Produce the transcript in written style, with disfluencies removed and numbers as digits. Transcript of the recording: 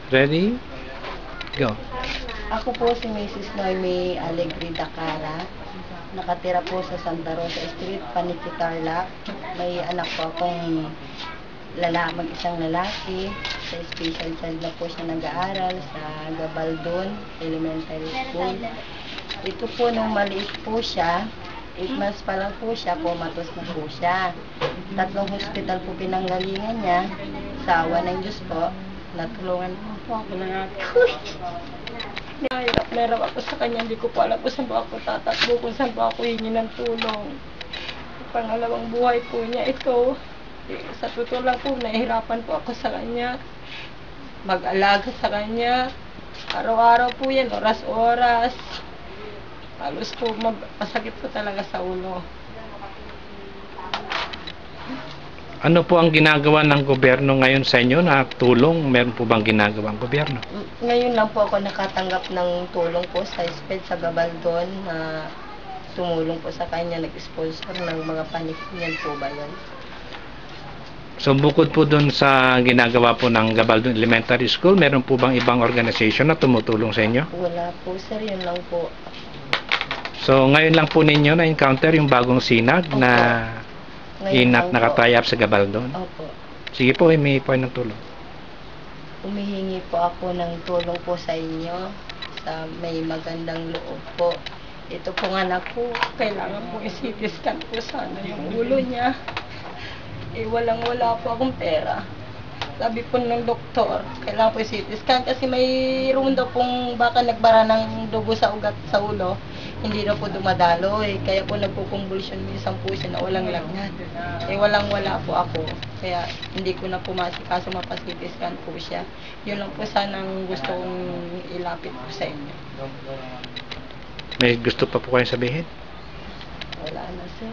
Ready? Go. Ako po si Mrs. Noemi Alegre Dacara. Nakatira po sa Santa Rosa Street, Paniki, Tarlac. May anak po akong mag-isang lalaki. Sa special child na po siya nag-aaral sa Gabaldon Elementary School. Ito po nung maliit po siya, 8 months pa lang po siya, pumatos na po siya. 3 hospital po pinanggalingan niya. Sa awa ng Diyos po, natulungan po ako ng ako. Nahirap ako sa kanya, hindi ko po alam kung saan po ako tatakbo, kung saan po ako hingi ng tulong. Pangalawang buhay po niya ito. Sa totoo lang po, nahihirapan po ako sa kanya. Mag-alaga sa kanya. Araw-araw po yan, oras-oras. Halos po, masakit po talaga sa ulo. Ano po ang ginagawa ng gobyerno ngayon sa inyo na tulong? Meron po bang ginagawa ang gobyerno? Ngayon lang po ako nakatanggap ng tulong po sa SPED sa Gabaldon na tumulong po sa kanya, nag-sponsor ng mga panikinyan po ba yun? So bukod po dun sa ginagawa po ng Gabaldon Elementary School, meron po bang ibang organization na tumutulong sa inyo? Wala po sir, yun lang po. So ngayon lang po ninyo na-encounter yung bagong sinag Opo. na Ngayon nakatie up sa Gabaldon? Opo. Sige po, may point ng tulong. Humihingi po ako ng tulong po sa inyo sa may magandang loob po. Ito pong anak ko, kailangan po i-CT scan po sana yung ulo niya. Walang-wala po akong pera. Sabi po ng doktor, kailangan po i-CT scan kasi mayroon daw pong baka nagbara ng dugo sa ugat sa ulo. Hindi na po dumadalo kaya po nagpo-convulsion minsan po siya na walang lagnat. Walang-wala po ako. Kaya hindi ko na pumasikaso mapa-CT scan po siya. Yun lang po sanang gusto kong ilapit po sa inyo. May gusto pa po kayong sabihin? Wala na sir.